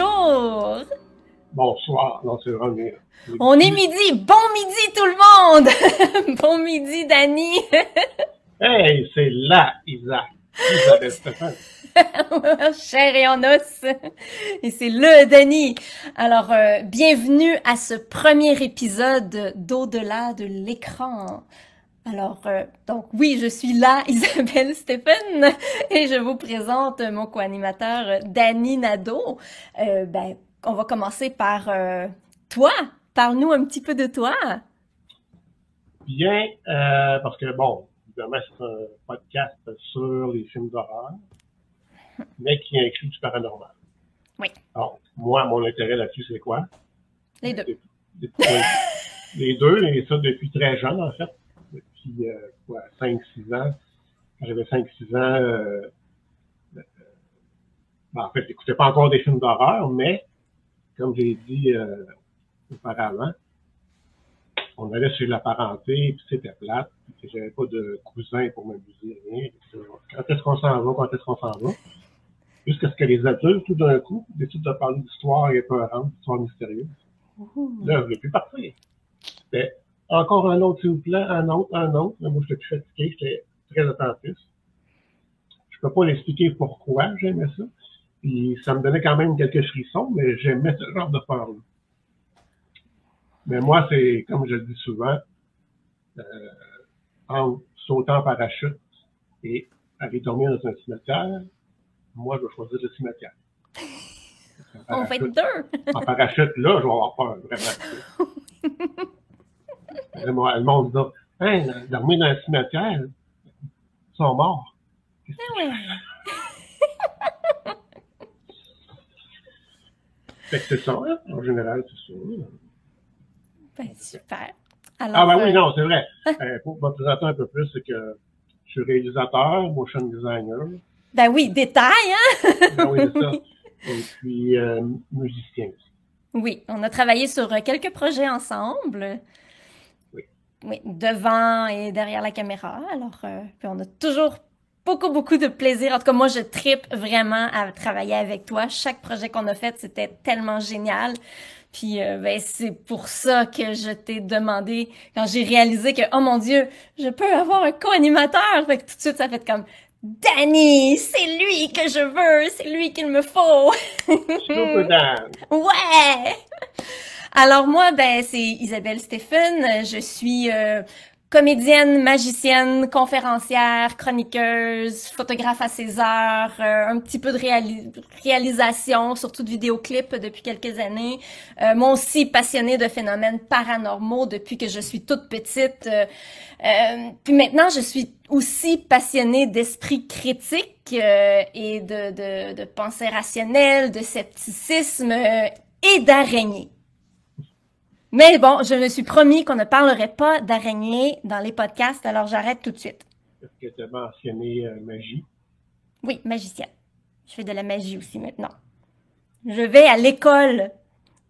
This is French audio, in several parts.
bonjour! Bonsoir, non, c'est vraiment... On est midi! Bon midi tout le monde! Bon midi, Dani! Hey, c'est là, Isabelle Stéphane. Chair et en os! Et c'est le Dani! Alors, bienvenue à ce premier épisode d'Au-delà de l'écran. Alors, donc oui, je suis là, Isabelle Stéphane, et je vous présente mon co-animateur Dani Nadeau. On va commencer par toi. Parle-nous un petit peu de toi. Bien, parce que, bon, évidemment, c'est un podcast sur les films d'horreur, mais qui inclut du paranormal. Oui. Alors, moi, mon intérêt là-dessus, c'est quoi? Les deux. Les deux, et ça depuis très jeune, en fait. Depuis, 5-6 ans. Quand j'avais 5-6 ans, en fait, j'écoutais pas encore des films d'horreur, mais, comme j'ai dit auparavant, on allait sur la parenté, puis c'était plate, puis j'avais pas de cousin pour m'amuser, rien. Quand est-ce qu'on s'en va? Jusqu'à ce que les adultes, tout d'un coup, décident de parler d'histoire épeurantes, d'histoire mystérieuse. Là, je voulais plus partir. C'était encore un autre, s'il vous plaît, un autre. Là, moi, j'étais plus fatigué, j'étais très attentif. Je peux pas l'expliquer pourquoi j'aimais ça. Puis ça me donnait quand même quelques frissons, mais j'aimais ce genre de peur-là. Mais moi, c'est, comme je le dis souvent, en sautant en parachute et aller dormir dans un cimetière, moi, je vais choisir le cimetière. On va être deux. En parachute, là, je vais avoir peur, vraiment. Vraiment, le monde dit, hein, dormir dans un cimetière, ils sont morts. Ouais. Fait que c'est ça, hein? En général, c'est ça. Ben, super. Alors, Oui, non, c'est vrai. Pour me présenter un peu plus, c'est que je suis réalisateur, motion designer. Ben oui, détail, hein? Ben oui, c'est ça. Et puis, musicien aussi. Oui, on a travaillé sur quelques projets ensemble. Oui, devant et derrière la caméra. Alors, puis on a toujours beaucoup de plaisir. En tout cas, moi, je trippe vraiment à travailler avec toi. Chaque projet qu'on a fait, c'était tellement génial. Puis, c'est pour ça que je t'ai demandé, quand j'ai réalisé que, oh mon Dieu, je peux avoir un co-animateur. Fait que tout de suite, ça fait comme, Dani, c'est lui que je veux, c'est lui qu'il me faut. Super Dan. Ouais! Alors moi, c'est Isabelle Stéphane. Je suis comédienne, magicienne, conférencière, chroniqueuse, photographe à ses heures, un petit peu de réalisation, surtout de vidéoclips depuis quelques années. Moi aussi passionnée de phénomènes paranormaux depuis que je suis toute petite. Puis maintenant, je suis aussi passionnée d'esprit critique et de pensée rationnelle, de scepticisme et d'araignées. Mais bon, je me suis promis qu'on ne parlerait pas d'araignées dans les podcasts, alors j'arrête tout de suite. Est-ce que tu as mentionné magie? Oui, magicienne. Je fais de la magie aussi maintenant. Je vais à l'école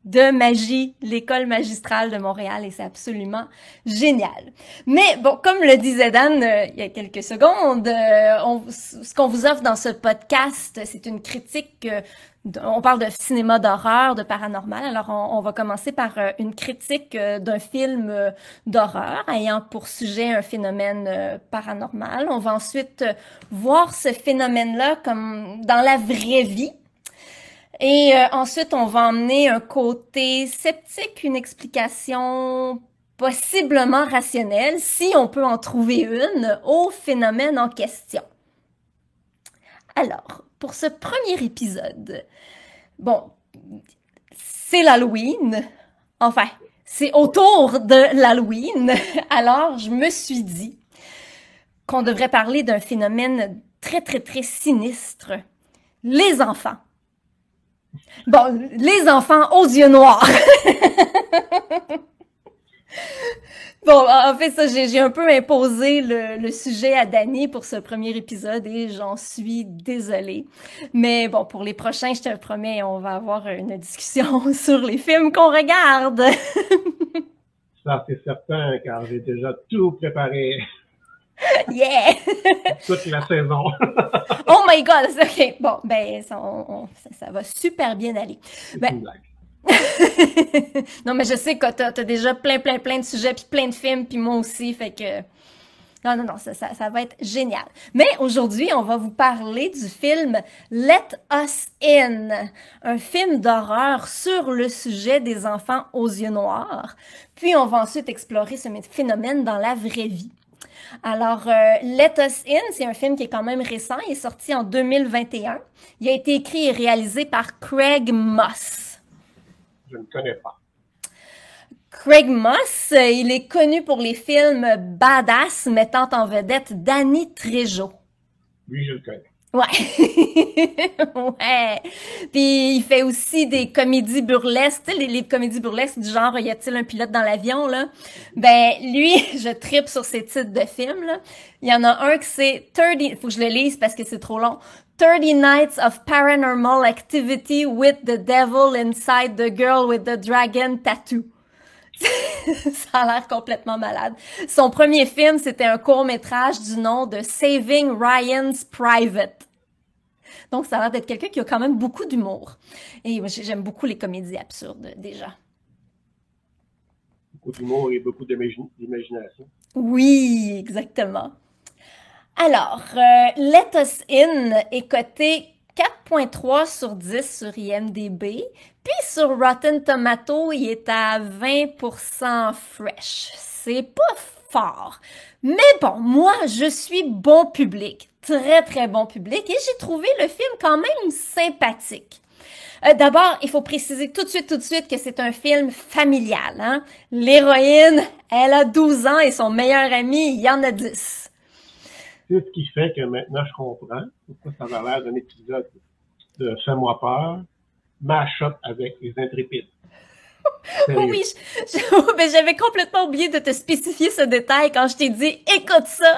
de magie, l'école magistrale de Montréal, et c'est absolument génial. Mais bon, comme le disait Dan il y a quelques secondes, ce qu'on vous offre dans ce podcast, c'est une critique. On parle de cinéma d'horreur, de paranormal. Alors, on va commencer par une critique d'un film d'horreur ayant pour sujet un phénomène paranormal. On va ensuite voir ce phénomène-là comme dans la vraie vie. Et ensuite, on va emmener un côté sceptique, une explication possiblement rationnelle, si on peut en trouver une, au phénomène en question. Alors, pour ce premier épisode, bon, c'est l'Halloween. Enfin, c'est autour de l'Halloween. Alors, je me suis dit qu'on devrait parler d'un phénomène très sinistre. Les enfants. Bon, les enfants aux yeux noirs. Bon, en fait, ça, j'ai un peu imposé le sujet à Dani pour ce premier épisode et j'en suis désolée. Mais bon, pour les prochains, je te promets, on va avoir une discussion sur les films qu'on regarde. Ça, c'est certain, car j'ai déjà tout préparé. Yeah! Toute la saison. Oh my God! OK, bon, ben, ça va super bien aller. C'est Ben, une blague. non, mais je sais que t'as déjà plein de sujets, puis plein de films, puis moi aussi, fait que... Non, ça va être génial. Mais aujourd'hui, on va vous parler du film Let Us In, un film d'horreur sur le sujet des enfants aux yeux noirs. Puis on va ensuite explorer ce phénomène dans la vraie vie. Alors, Let Us In, c'est un film qui est quand même récent. Il est sorti en 2021. Il a été écrit et réalisé par Craig Moss. Je ne connais pas. Craig Moss, il est connu pour les films badass mettant en vedette Danny Trejo. Lui, je le connais. Ouais. Ouais. Puis il fait aussi des comédies burlesques, tu sais, les comédies burlesques du genre y a-t-il un pilote dans l'avion là. Ben lui, je tripe sur ces titres de films là. Il y en a un qui c'est 30, faut que je le lise parce que c'est trop long. 30 Nights of Paranormal Activity with the Devil Inside the Girl with the Dragon Tattoo. Ça a l'air complètement malade. Son premier film, c'était un court-métrage du nom de Saving Ryan's Private. Donc, ça a l'air d'être quelqu'un qui a quand même beaucoup d'humour. Et moi, j'aime beaucoup les comédies absurdes, déjà. Beaucoup d'humour et beaucoup d'imagination. Oui, exactement. Alors, Let Us In est coté 4.3 sur 10 sur IMDb. Puis sur Rotten Tomato, il est à 20% fresh. C'est pas fort. Mais bon, moi, je suis bon public. Très bon public. Et j'ai trouvé le film quand même sympathique. D'abord, il faut préciser tout de suite que c'est un film familial. Hein? L'héroïne, elle a 12 ans et son meilleur ami, il y en a 10. C'est ce qui fait que maintenant, je comprends pourquoi ça va l'air d'un épisode de Fais-moi peur, mash-up avec les Intrépides. Sérieux. Oui, ben, j'avais complètement oublié de te spécifier ce détail quand je t'ai dit « Écoute ça! »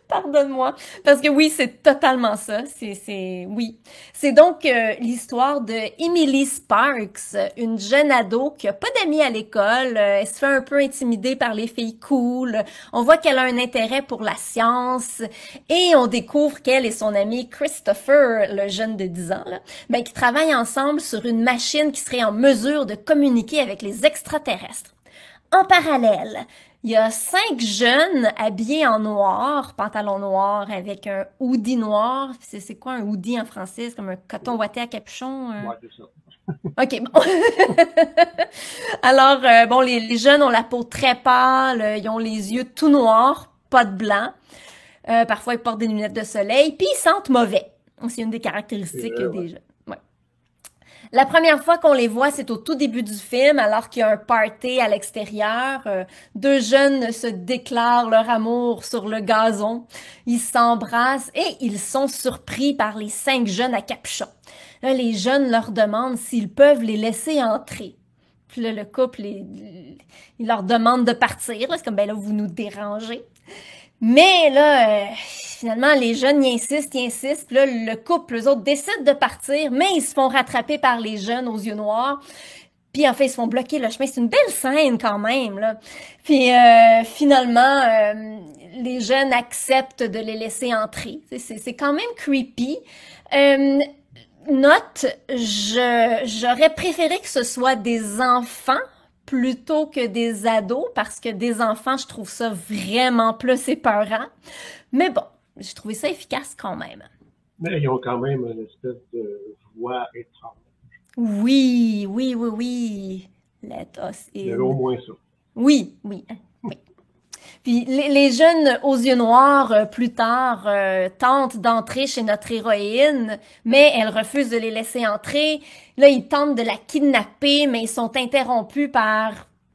Pardonne-moi. Parce que oui, c'est totalement ça. Oui. C'est donc l'histoire de Emily Sparks, une jeune ado qui a pas d'amis à l'école. Elle se fait un peu intimider par les filles cool. On voit qu'elle a un intérêt pour la science. Et on découvre qu'elle et son ami Christopher, le jeune de 10 ans, là, ben, qui travaillent ensemble sur une machine qui serait en mesure de communiquer avec les extraterrestres. En parallèle, il y a 5 jeunes habillés en noir, pantalon noir avec un hoodie noir. C'est quoi un hoodie en français? C'est comme un coton ouaté à capuchon? Ouais, c'est ça. OK, bon. Alors, bon, les jeunes ont la peau très pâle, ils ont les yeux tout noirs, pas de blanc. Parfois, ils portent des lunettes de soleil, puis ils sentent mauvais. C'est une des caractéristiques des jeunes. Ouais. La première fois qu'on les voit, c'est au tout début du film, alors qu'il y a un party à l'extérieur. 2 jeunes se déclarent leur amour sur le gazon. Ils s'embrassent et ils sont surpris par les 5 jeunes à capuchon. Là, les jeunes leur demandent s'ils peuvent les laisser entrer. Puis là, le couple, il leur demande de partir. C'est comme, ben là, vous nous dérangez. Mais là, finalement, les jeunes, ils insistent. Puis là, le couple, eux autres, décident de partir, mais ils se font rattraper par les jeunes aux yeux noirs. Puis en fait, ils se font bloquer le chemin. C'est une belle scène quand même, là. Puis finalement, les jeunes acceptent de les laisser entrer. C'est quand même creepy. Note, j'aurais préféré que ce soit des enfants plutôt que des ados, parce que des enfants, je trouve ça vraiment plus épeurant. Mais bon, j'ai trouvé ça efficace quand même. Mais ils ont quand même une espèce de voix étrange. Oui. Let us Il y in. avait au moins ça. Oui. Puis les jeunes aux yeux noirs, plus tard, tentent d'entrer chez notre héroïne, mais elle refuse de les laisser entrer. Là, ils tentent de la kidnapper, mais ils sont interrompus par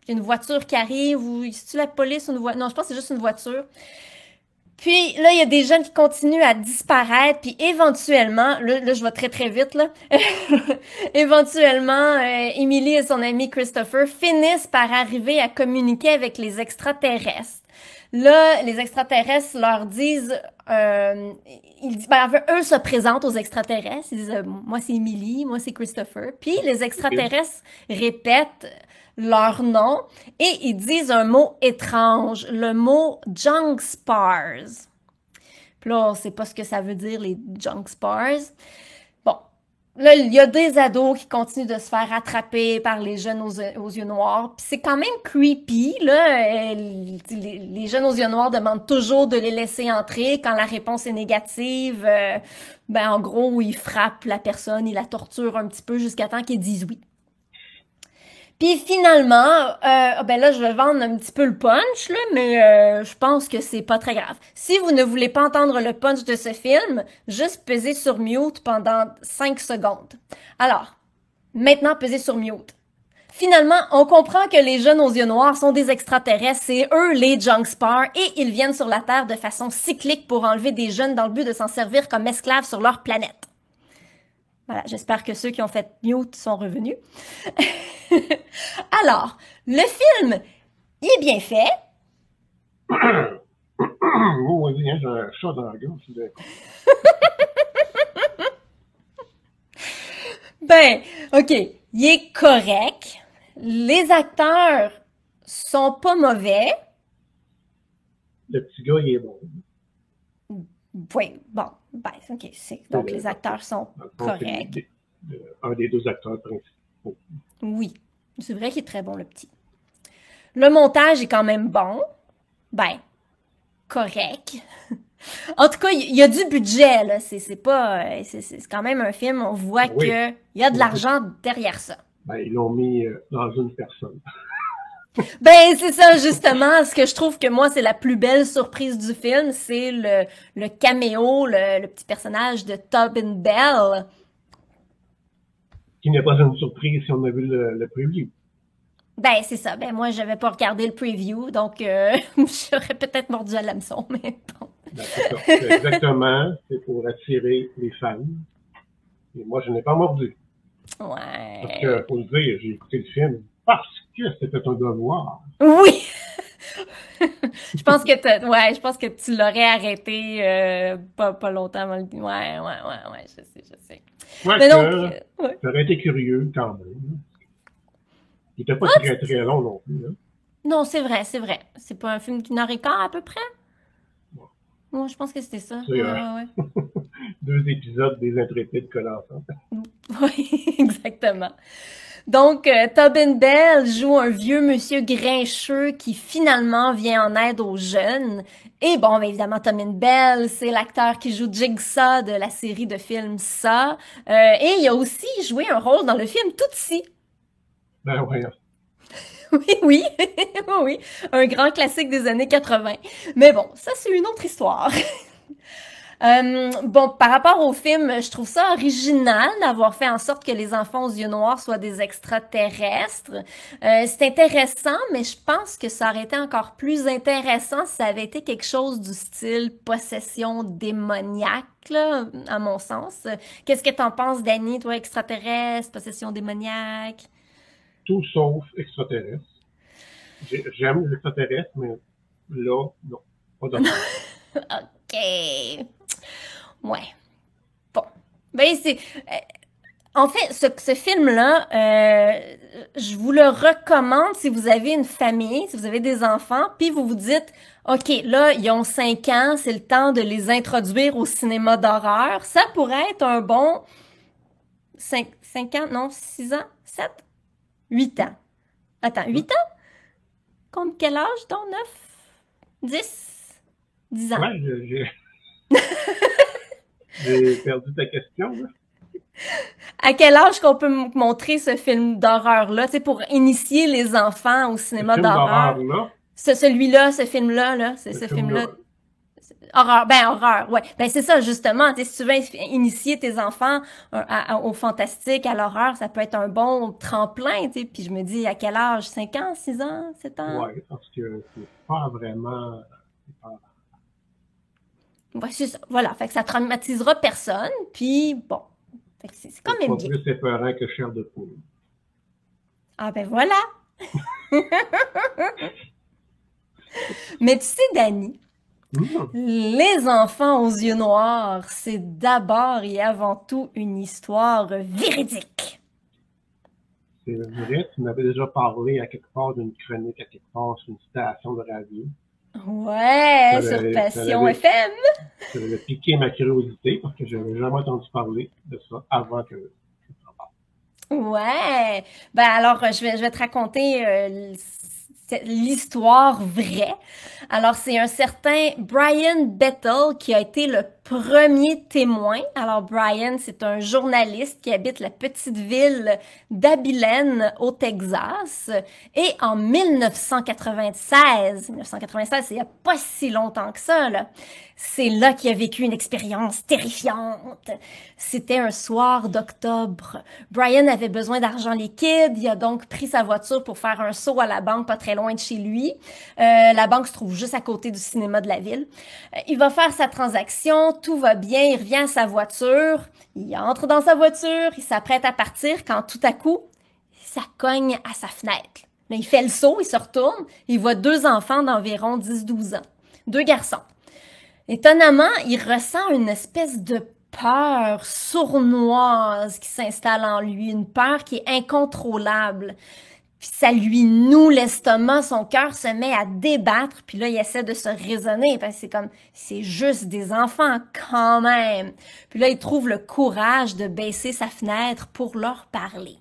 une voiture qui arrive, ou c'est-tu la police ou une voiture? Non, je pense que c'est juste une voiture. Puis là, il y a des jeunes qui continuent à disparaître, puis éventuellement, là je vais très vite, là, éventuellement, Emily et son ami Christopher finissent par arriver à communiquer avec les extraterrestres. Là, les extraterrestres leur disent, ben, en fait, eux se présentent aux extraterrestres. Ils disent, moi c'est Emily, moi c'est Christopher. Puis les OK. extraterrestres répètent leur nom et ils disent un mot étrange, le mot junk spars. Puis là, on sait pas ce que ça veut dire, les junk spars. Bon. Là, il y a des ados qui continuent de se faire attraper par les jeunes aux yeux noirs. Puis c'est quand même creepy, là. Les jeunes aux yeux noirs demandent toujours de les laisser entrer. Quand la réponse est négative, ben en gros, ils frappent la personne, ils la torturent un petit peu jusqu'à temps qu'ils disent oui. Puis finalement, ben là, je vais vendre un petit peu le punch, là, mais je pense que c'est pas très grave. Si vous ne voulez pas entendre le punch de ce film, juste pesez sur mute pendant 5 secondes. Alors, maintenant, pesez sur mute. Finalement, on comprend que les jeunes aux yeux noirs sont des extraterrestres, c'est eux les junk spars, et ils viennent sur la Terre de façon cyclique pour enlever des jeunes dans le but de s'en servir comme esclaves sur leur planète. Voilà, j'espère que ceux qui ont fait mute sont revenus. Alors, le film, il est bien fait. Oh, vas-y, hein, j'ai un chat dans la gorge. Ben, OK, il est correct. Les acteurs sont pas mauvais. Le petit gars, il est bon. Oui, bon, ben, OK, donc les acteurs sont Dans le fond, c'est corrects. un des deux acteurs principaux. Oui, c'est vrai qu'il est très bon, le petit. Le montage est quand même bon. Ben, correct. En tout cas, il y a du budget, là. C'est pas, c'est quand même un film, on voit Ben oui, que il y a de on dit, l'argent derrière ça. ben, ils l'ont mis dans une personne. Ben, c'est ça, justement. Ce que je trouve que moi, c'est la plus belle surprise du film, c'est le caméo, le petit personnage de Tobin Bell. Qui n'est pas une surprise si on a vu le preview. Ben, c'est ça. Ben, moi, j'avais pas regardé le preview, donc j'aurais peut-être mordu à l'hameçon, mais bon. Ben, c'est ça. C'est exactement, c'est pour attirer les fans. Et moi, je n'ai pas mordu. Parce Ouais. que, faut le dire, j'ai écouté le film parce que c'était un devoir. Oui! Je pense que tu l'aurais arrêté pas longtemps avant le. Ouais, je sais. Mais donc, Quoique, ouais. ça aurait été curieux quand même. Il n'était pas très très long non plus. Hein. Non, c'est vrai, c'est vrai. C'est pas un film d'une heure et quart à peu près? Bon, Moi, je pense que c'était ça. c'est Ouais. deux épisodes des Intrépides Colantants. Oui, exactement. Donc, Tobin Bell joue un vieux monsieur grincheux qui finalement vient en aide aux jeunes. Et bon, ben, évidemment, Tobin Bell, c'est l'acteur qui joue Jigsaw de la série de films Saw. Et il a aussi joué un rôle dans le film Tootsie. Ben voyons. Oui, oui, un grand classique des années 80. Mais bon, ça c'est une autre histoire. Bon, par rapport au film, je trouve ça original d'avoir fait en sorte que les enfants aux yeux noirs soient des extraterrestres. C'est intéressant, mais je pense que ça aurait été encore plus intéressant si ça avait été quelque chose du style possession démoniaque, là, à mon sens. Qu'est-ce que t'en penses, Dani, toi, extraterrestre, possession démoniaque? Tout sauf extraterrestre. J'aime les extraterrestres, mais là, non. Pas d'affaire. OK. Ouais. Bon. Ben, en fait, ce film-là, je vous le recommande si vous avez une famille, si vous avez des enfants, puis vous vous dites, OK, là, ils ont 5 ans, c'est le temps de les introduire au cinéma d'horreur. Ça pourrait être un bon 5 ans, non, 6 ans, 7, 8 ans. Attends, 8 ans? Quel âge, donc? 9, 10, 10 ans. Ouais, j'ai perdu ta question. Là. À quel âge qu'on peut montrer ce film d'horreur-là, tu sais, pour initier les enfants au Ce cinéma film d'horreur? d'horreur-là, Celui-là, ce film-là, là, c'est ce ce film-là, film-là. Horreur, ouais. Ben, c'est ça, justement. Tu sais, si tu veux initier tes enfants au fantastique, à l'horreur, ça peut être un bon tremplin, tu sais. Puis je me dis, à quel âge? 5 ans, 6 ans, 7 ans? ouais, parce que c'est pas vraiment. Ouais, c'est ça. Voilà. Fait que ça traumatisera personne. Puis, bon. Fait que c'est quand C'est même pas bien. plus épeurant que chair de poule. Ah, ben voilà. Mais tu sais, Dani, les enfants aux yeux noirs, c'est d'abord et avant tout une histoire véridique. C'est vrai, tu m'avais déjà parlé à quelque part d'une chronique, à quelque part sur une station de radio. Ouais, sur Passion FM. Ça avait piqué ma curiosité parce que je n'avais jamais entendu parler de ça avant que je t'en parle. Ouais. Ben alors, je vais te raconter l'histoire vraie. Alors, c'est un certain Brian Bettel qui a été le premier témoin. Alors, Brian, c'est un journaliste qui habite la petite ville d'Abilene, au Texas. Et en 1996, c'est il n'y a pas si longtemps que ça, là, c'est là qu'il a vécu une expérience terrifiante. C'était un soir d'octobre. Brian avait besoin d'argent liquide. Il a donc pris sa voiture pour faire un saut à la banque pas très loin de chez lui. La banque se trouve juste à côté du cinéma de la ville. Il va faire sa transaction. Tout va bien. Il revient à sa voiture. Il entre dans sa voiture. Il s'apprête à partir quand tout à coup, ça cogne à sa fenêtre. Là, il fait le saut. Il se retourne. Il voit deux enfants d'environ 10-12 ans. Deux garçons. Étonnamment, il ressent une espèce de peur sournoise qui s'installe en lui, une peur qui est incontrôlable. Puis ça lui noue l'estomac, son cœur se met à débattre, puis là, il essaie de se raisonner, parce que c'est comme, c'est juste des enfants quand même. Puis là, il trouve le courage de baisser sa fenêtre pour leur parler.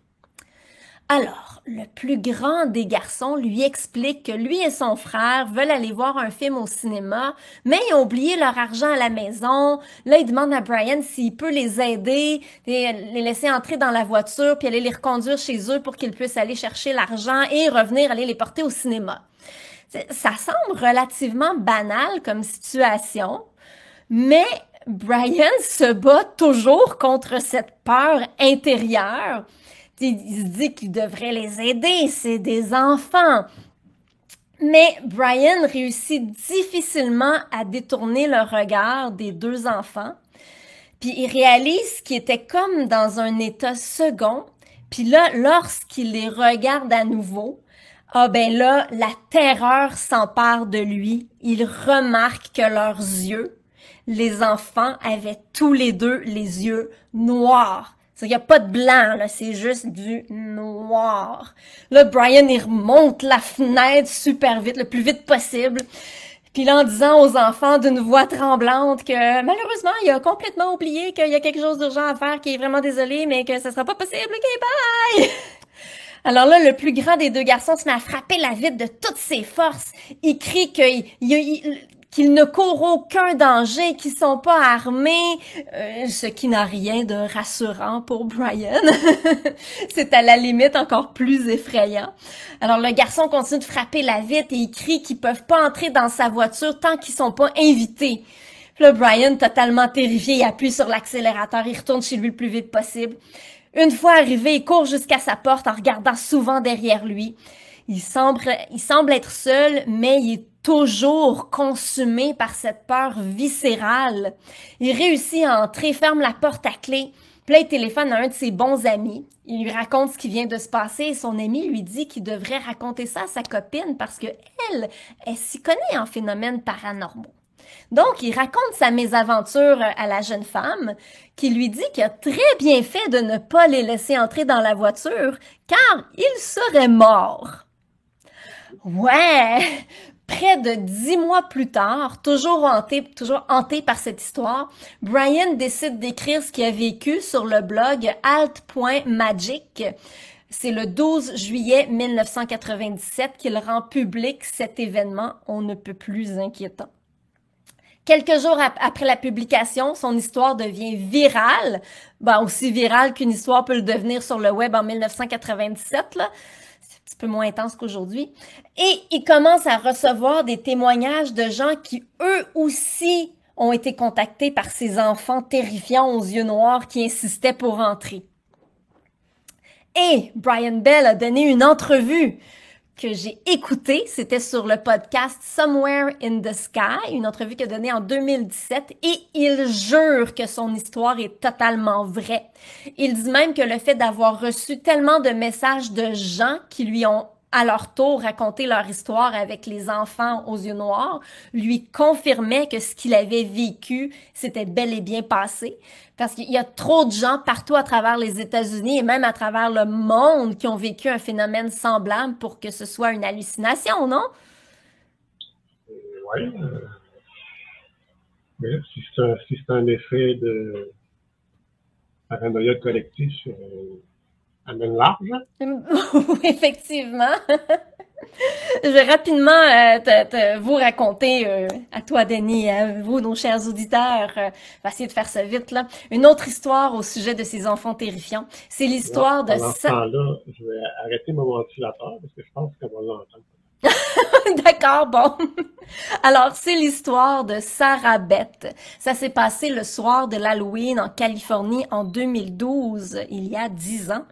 Alors, le plus grand des garçons lui explique que lui et son frère veulent aller voir un film au cinéma, mais ils ont oublié leur argent à la maison. Là, il demande à Brian s'il peut les aider, les laisser entrer dans la voiture, puis aller les reconduire chez eux pour qu'ils puissent aller chercher l'argent et revenir aller les porter au cinéma. Ça semble relativement banal comme situation, mais Brian se bat toujours contre cette peur intérieure. Il se dit qu'il devrait les aider, c'est des enfants. Mais Brian réussit difficilement à détourner le regard des deux enfants. Puis il réalise qu'il était comme dans un état second. Puis là, lorsqu'il les regarde à nouveau, ah ben là, la terreur s'empare de lui. Il remarque que leurs yeux, les enfants avaient tous les deux les yeux noirs. Il n'y a pas de blanc, là, c'est juste du noir. Là, Brian, il remonte la fenêtre super vite, le plus vite possible. Puis là, en disant aux enfants d'une voix tremblante que malheureusement, il a complètement oublié qu'il y a quelque chose d'urgent à faire, qu'il est vraiment désolé, mais que ça sera pas possible. OK, bye! Alors là, le plus grand des deux garçons se met à frapper la vitre de toutes ses forces. Il crie qu'ils ne courent aucun danger, qu'ils sont pas armés, ce qui n'a rien de rassurant pour Brian. C'est à la limite encore plus effrayant. Alors le garçon continue de frapper la vitre et il crie qu'ils peuvent pas entrer dans sa voiture tant qu'ils sont pas invités. Puis là, Brian, totalement terrifié, il appuie sur l'accélérateur, il retourne chez lui le plus vite possible. Une fois arrivé, il court jusqu'à sa porte en regardant souvent derrière lui. Il semble être seul, mais il est toujours consumé par cette peur viscérale. Il réussit à entrer, ferme la porte à clé, puis là, il téléphone à un de ses bons amis. Il lui raconte ce qui vient de se passer et son ami lui dit qu'il devrait raconter ça à sa copine parce que elle s'y connaît en phénomènes paranormaux. Donc, il raconte sa mésaventure à la jeune femme qui lui dit qu'il a très bien fait de ne pas les laisser entrer dans la voiture car ils seraient morts. Ouais! Près de 10 mois plus tard, toujours hanté par cette histoire, Brian décide d'écrire ce qu'il a vécu sur le blog alt.magic. C'est le 12 juillet 1997 qu'il rend public cet événement on ne peut plus inquiétant. Quelques jours après la publication, son histoire devient virale, aussi virale qu'une histoire peut le devenir sur le web en 1997, là. C'est un petit peu moins intense qu'aujourd'hui. Et il commence à recevoir des témoignages de gens qui, eux aussi, ont été contactés par ces enfants terrifiants aux yeux noirs qui insistaient pour entrer. Et Brian Bell a donné une entrevue que j'ai écoutée, c'était sur le podcast Somewhere in the Sky, une entrevue qu'il a donnée en 2017, et il jure que son histoire est totalement vraie. Il dit même que le fait d'avoir reçu tellement de messages de gens qui lui ont à leur tour, raconter leur histoire avec les enfants aux yeux noirs, lui confirmaient que ce qu'il avait vécu s'était bel et bien passé. Parce qu'il y a trop de gens partout à travers les États-Unis et même à travers le monde qui ont vécu un phénomène semblable pour que ce soit une hallucination, non? Oui. Mais si c'est un effet de paranoïa collectif, amène large. Oui, effectivement. Je vais rapidement vous raconter, à toi, Denis, à vous, nos chers auditeurs, je vais essayer de faire ça vite, là, une autre histoire au sujet de ces enfants terrifiants. C'est l'histoire de... Pendant ce temps-là, je vais arrêter mon ventilateur parce que je pense qu'on va l'entendre. D'accord, bon. Alors, c'est l'histoire de Sarah Beth. Ça s'est passé le soir de l'Halloween en Californie en 2012, il y a 10 ans.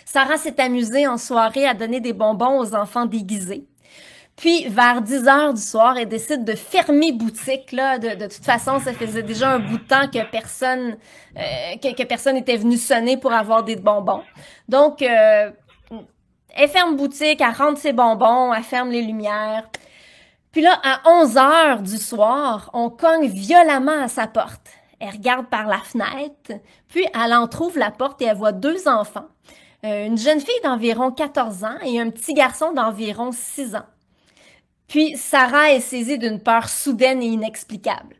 Sarah s'est amusée en soirée à donner des bonbons aux enfants déguisés. Puis, vers 10 heures du soir, elle décide de fermer boutique, là. De toute façon, ça faisait déjà un bout de temps que personne était venu sonner pour avoir des bonbons. Donc, elle ferme boutique, elle rentre ses bonbons, elle ferme les lumières. Puis là, à 11 heures du soir, on cogne violemment à sa porte. Elle regarde par la fenêtre, puis elle entrouvre la porte et elle voit 2 enfants. Une jeune fille d'environ 14 ans et un petit garçon d'environ 6 ans. Puis Sarah est saisie d'une peur soudaine et inexplicable.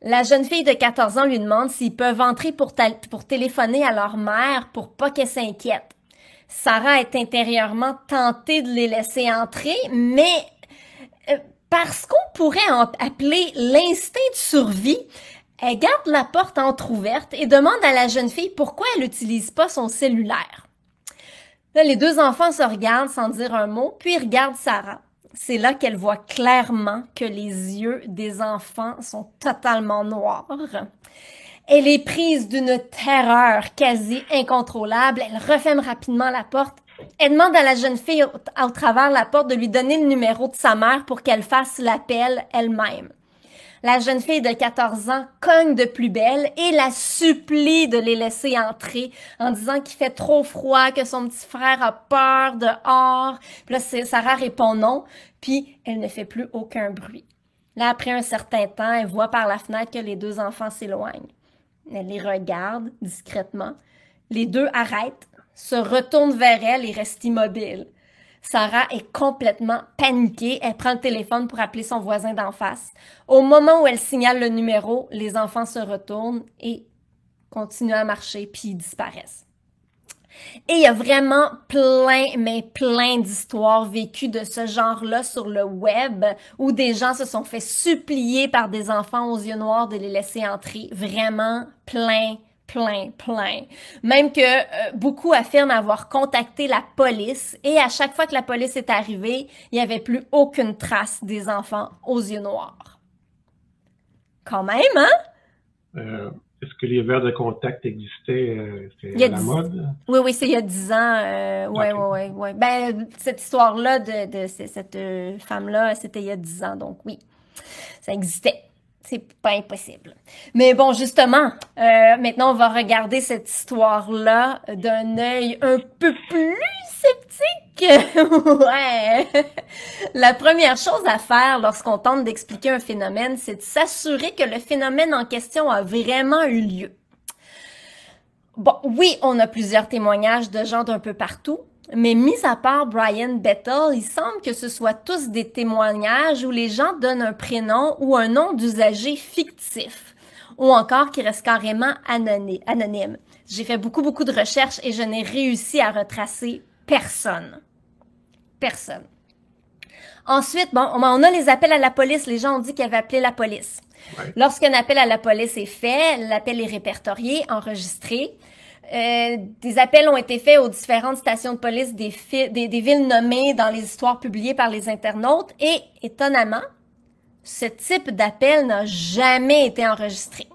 La jeune fille de 14 ans lui demande s'ils peuvent entrer pour téléphoner à leur mère pour pas qu'elle s'inquiète. Sarah est intérieurement tentée de les laisser entrer, mais parce qu'on pourrait appeler l'instinct de survie, elle garde la porte entrouverte et demande à la jeune fille pourquoi elle n'utilise pas son cellulaire. Là, les 2 enfants se regardent sans dire un mot, puis ils regardent Sarah. C'est là qu'elle voit clairement que les yeux des enfants sont totalement noirs. Elle est prise d'une terreur quasi incontrôlable. Elle referme rapidement la porte. Elle demande à la jeune fille au travers la porte de lui donner le numéro de sa mère pour qu'elle fasse l'appel elle-même. La jeune fille de 14 ans cogne de plus belle et la supplie de les laisser entrer en disant qu'il fait trop froid, que son petit frère a peur dehors. Puis là, Sarah répond non, puis elle ne fait plus aucun bruit. Là, après un certain temps, elle voit par la fenêtre que les 2 enfants s'éloignent. Elle les regarde discrètement. Les 2 arrêtent, se retournent vers elle et restent immobiles. Sarah est complètement paniquée. Elle prend le téléphone pour appeler son voisin d'en face. Au moment où elle signale le numéro, les enfants se retournent et continuent à marcher, puis ils disparaissent. Et il y a vraiment plein d'histoires vécues de ce genre-là sur le web, où des gens se sont fait supplier par des enfants aux yeux noirs de les laisser entrer. Vraiment plein. Même que beaucoup affirment avoir contacté la police et à chaque fois que la police est arrivée, il n'y avait plus aucune trace des enfants aux yeux noirs. Quand même, hein? Est-ce que les verres de contact existaient? C'était à la mode? Oui, c'est il y a 10 ans. Ouais. Ben, cette histoire-là de cette femme-là, c'était il y a 10 ans, donc oui, ça existait. C'est pas impossible. Mais bon, justement, maintenant, on va regarder cette histoire-là d'un œil un peu plus sceptique. Ouais. La première chose à faire lorsqu'on tente d'expliquer un phénomène, c'est de s'assurer que le phénomène en question a vraiment eu lieu. Bon, oui, on a plusieurs témoignages de gens d'un peu partout, mais mis à part Brian Bettel, il semble que ce soit tous des témoignages où les gens donnent un prénom ou un nom d'usager fictif, ou encore qui reste carrément anonyme. J'ai fait beaucoup de recherches et je n'ai réussi à retracer personne. Ensuite, bon, on a les appels à la police. Les gens ont dit qu'ils avaient appelé la police. Ouais. Lorsqu'un appel à la police est fait, l'appel est répertorié, enregistré. Des appels ont été faits aux différentes stations de police des villes nommées dans les histoires publiées par les internautes et, étonnamment, ce type d'appel n'a jamais été enregistré.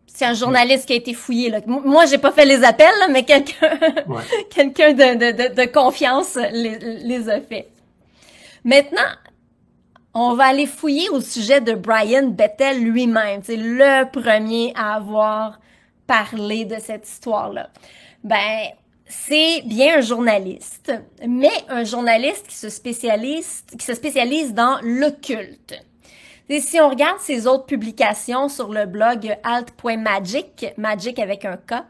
C'est un journaliste qui a été fouillé, là. Moi, j'ai pas fait les appels, là, mais quelqu'un de confiance les a fait. Maintenant, on va aller fouiller au sujet de Brian Bettel lui-même. C'est le premier à avoir parler de cette histoire-là. Ben, c'est bien un journaliste, mais un journaliste qui se spécialise dans l'occulte. Et si on regarde ses autres publications sur le blog alt.magic, magic avec un K,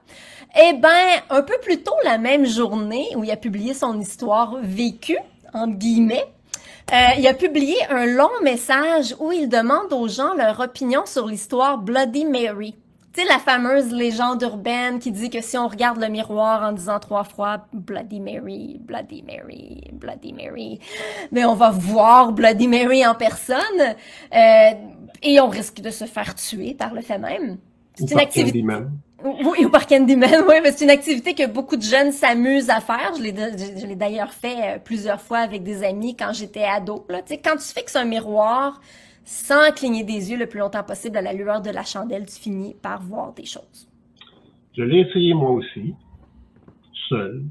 eh ben, un peu plus tôt la même journée où il a publié son histoire vécue, entre guillemets, il a publié un long message où il demande aux gens leur opinion sur l'histoire Bloody Mary. Tu sais, la fameuse légende urbaine qui dit que si on regarde le miroir en disant 3 fois Bloody Mary, Bloody Mary, Bloody Mary, mais on va voir Bloody Mary en personne et on risque de se faire tuer par le fait même. Ou C'est une par activité. Candyman. Oui, au parc Candyman, oui, mais c'est une activité que beaucoup de jeunes s'amusent à faire. Je l'ai d'ailleurs fait plusieurs fois avec des amis quand j'étais ado. Là. Tu sais, quand tu fixes un miroir sans cligner des yeux le plus longtemps possible à la lueur de la chandelle, tu finis par voir des choses. Je l'ai essayé moi aussi, seul.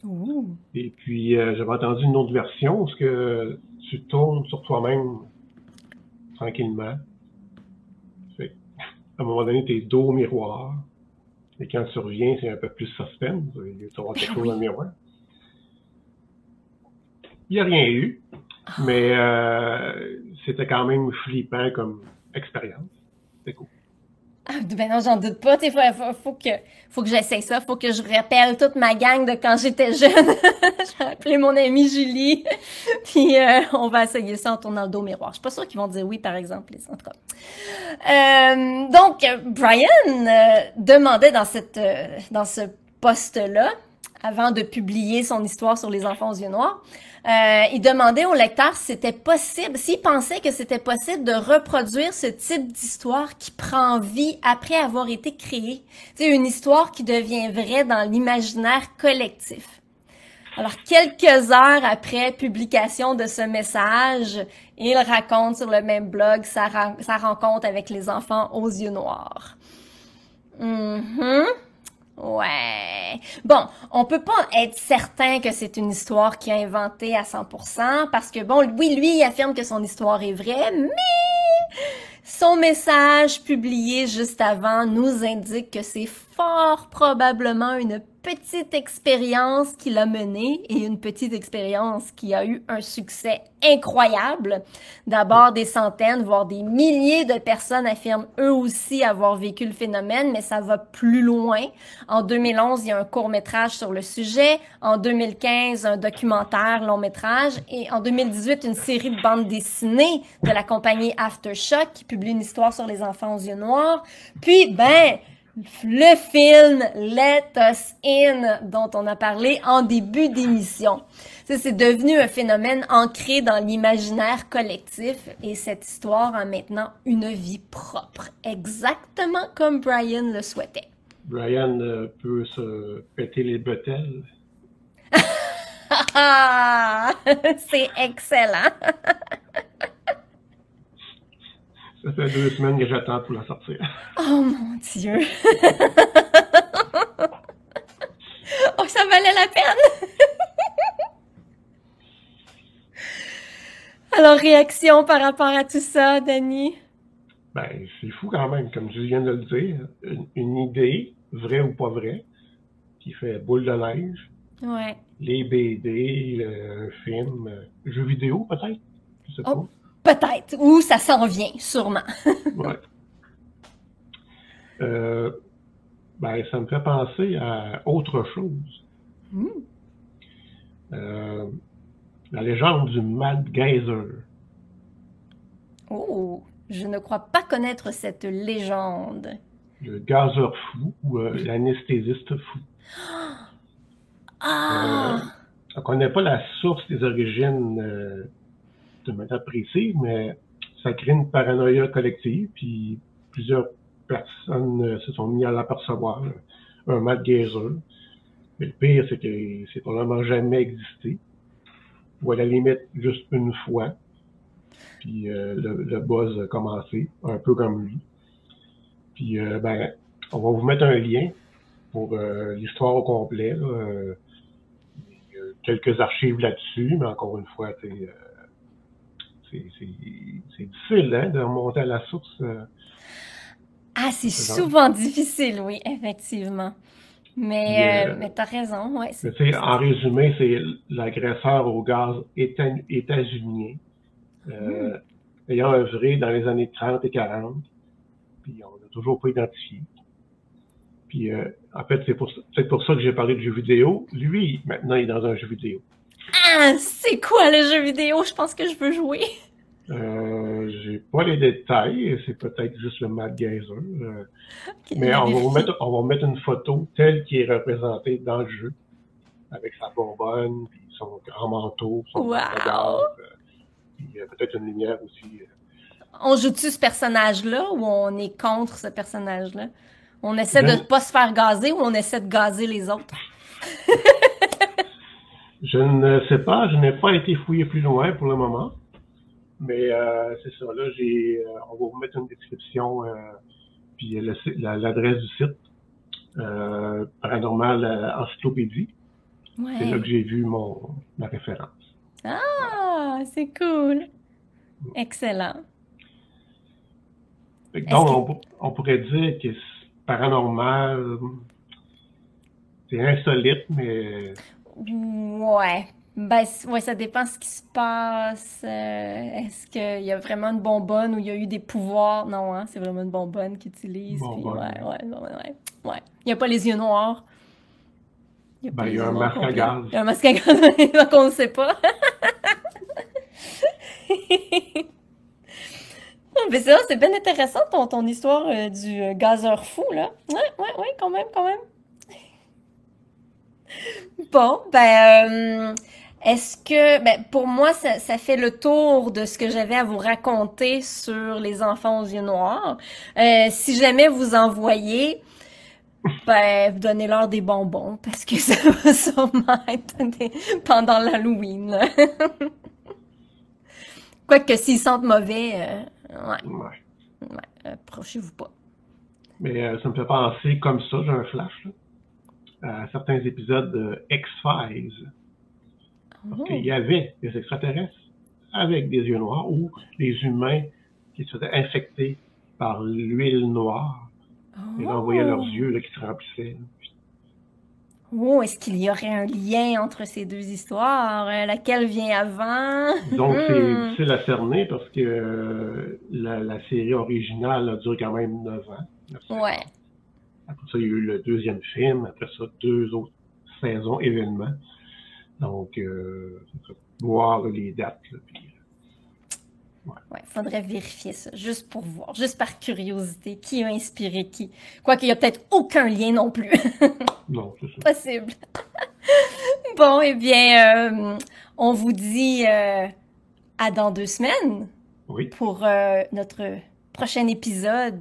Ouh. Et puis, j'avais entendu une autre version, parce que tu tournes sur toi-même tranquillement. Fait, à un moment donné, tu es dos au miroir. Et quand tu reviens, c'est un peu plus suspense. Tu vas voir quelque chose dans le miroir. Il n'y a rien eu, mais c'était quand même flippant comme expérience. C'était cool. Ah, ben non, j'en doute pas. Faut que j'essaye ça. Faut que je rappelle toute ma gang de quand j'étais jeune. Je vais appeler mon amie Julie. Puis on va essayer ça en tournant le dos au miroir. Je suis pas sûre qu'ils vont dire oui, par exemple. En tout cas. Donc, Brian demandait dans ce post-là, avant de publier son histoire sur les enfants aux yeux noirs, il demandait au lecteur si c'était possible, s'il pensait que c'était possible de reproduire ce type d'histoire qui prend vie après avoir été créée. C'est une histoire qui devient vraie dans l'imaginaire collectif. Alors, quelques heures après publication de ce message, il raconte sur le même blog sa rencontre avec les enfants aux yeux noirs. Ouais. Bon, on peut pas être certain que c'est une histoire qu'il a inventée à 100% parce que bon, oui, lui, il affirme que son histoire est vraie, mais son message publié juste avant nous indique que c'est fort probablement une petite expérience qu'il a menée et une petite expérience qui a eu un succès incroyable. D'abord, des centaines, voire des milliers de personnes affirment eux aussi avoir vécu le phénomène, mais ça va plus loin. En 2011, il y a un court-métrage sur le sujet. En 2015, un documentaire long-métrage. Et en 2018, une série de bandes dessinées de la compagnie Aftershock qui publie une histoire sur les enfants aux yeux noirs. Puis, le film Let Us In, dont on a parlé en début d'émission. Ça, c'est devenu un phénomène ancré dans l'imaginaire collectif et cette histoire a maintenant une vie propre, exactement comme Brian le souhaitait. Brian peut se péter les bretelles. C'est excellent! Ça fait 2 semaines que j'attends pour la sortir. Oh mon Dieu! Oh, ça valait la peine! Alors, réaction par rapport à tout ça, Dani? Ben, c'est fou quand même, comme je viens de le dire. Une idée, vraie ou pas vraie, qui fait boule de neige. Ouais. Les BD, un film, jeu vidéo peut-être? Je sais pas. Peut-être. Ou ça s'en vient, sûrement. Ouais. Ça me fait penser à autre chose. La légende du Mad Geyser. Oh, je ne crois pas connaître cette légende. Le gazeur fou ou l'anesthésiste fou. On ne connaît pas la source des origines de manière précise, mais ça crée une paranoïa collective, puis plusieurs personnes se sont mis à l'apercevoir, un Mad Geyser. Mais le pire, c'est que c'est probablement jamais existé, ou à la limite juste une fois. Puis le buzz a commencé, un peu comme lui. Puis on va vous mettre un lien pour l'histoire au complet. Là, il y a quelques archives là-dessus, mais encore une fois, c'est difficile de remonter à la source. C'est souvent difficile, oui, effectivement. Mais t'as raison, ouais. Tu sais, en résumé, c'est l'agresseur au gaz états-unien, Hmm. ayant œuvré dans les années 30 et 40, puis on n'a toujours pas identifié. Puis en fait, c'est peut-être pour ça que j'ai parlé de jeux vidéo. Lui, maintenant, il est dans un jeu vidéo. Ah, c'est quoi le jeu vidéo? Je pense que je veux jouer. J'ai pas les détails, c'est peut-être juste le Mad Geyser. Ok, je Mais vais vérifier. on va vous mettre une photo telle qui est représentée dans le jeu, avec sa bonbonne, puis son grand manteau, son masque à Wow! gaz, puis peut-être une lumière aussi. On joue-tu ce personnage-là ou on est contre ce personnage-là? On essaie de Je, pas se faire gazer ou on essaie de gazer les autres? je ne sais pas, je n'ai pas été fouillé plus loin pour le moment, mais c'est ça, là, on va vous mettre une description, puis l'adresse du site, Paranormal Encyclopédie. C'est là Ouais. que j'ai vu ma référence. Voilà. Ah, c'est cool. Excellent. Est-ce que... Donc, on pourrait dire que c'est paranormal, c'est insolite, mais Ouais. Ben, ouais, ça dépend ce qui se passe. Est-ce qu'il y a vraiment une bonbonne ou il y a eu des pouvoirs? Non, hein, c'est vraiment une bonbonne qu'ils utilisent. bon, Puis, bon, ouais, ouais, ouais, ouais. Ouais. Il n'y a pas les yeux noirs. Il n'y a pas ben, il y les a yeux un noirs masque à complets. gaz. Il y a un masque à gaz, donc on ne sait pas. Mais ça, c'est bien intéressant ton histoire du gazeur fou, là. Ouais, ouais, ouais, quand même, quand même. Bon, est-ce que, ben, pour moi, ça fait le tour de ce que j'avais à vous raconter sur les enfants aux yeux noirs. Si jamais vous en voyez, ben, donnez-leur des bonbons parce que ça va sûrement être pendant l'Halloween, là. Quoique s'ils sentent mauvais, ouais, Ouais. ouais, approchez-vous pas. Mais ça me fait penser comme ça, j'ai un flash, là, à certains épisodes de X-Files. Parce qu'il Oh, y avait des extraterrestres avec des yeux noirs ou les humains qui se faisaient infecter par l'huile noire. Et là, on voyait leurs oh, yeux là, qui se remplissaient. oh, est-ce qu'il y aurait un lien entre ces deux histoires? Laquelle vient avant? Donc, c'est difficile à cerner parce que la série originale a duré quand même 9 ans, 9 Ouais. saisons. Après ça, il y a eu le deuxième film. Après ça, 2 autres saisons événements. Donc, voir là, les dates. Là, puis, ouais. Ouais, faudrait vérifier ça, juste pour voir, juste par curiosité, qui a inspiré qui. Quoiqu'il y a peut-être aucun lien non plus. Non, c'est ça. Possible. Bon, eh bien, on vous dit à dans 2 semaines Oui. pour notre prochain épisode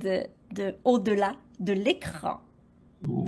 de Au-delà de l'écran. Oui.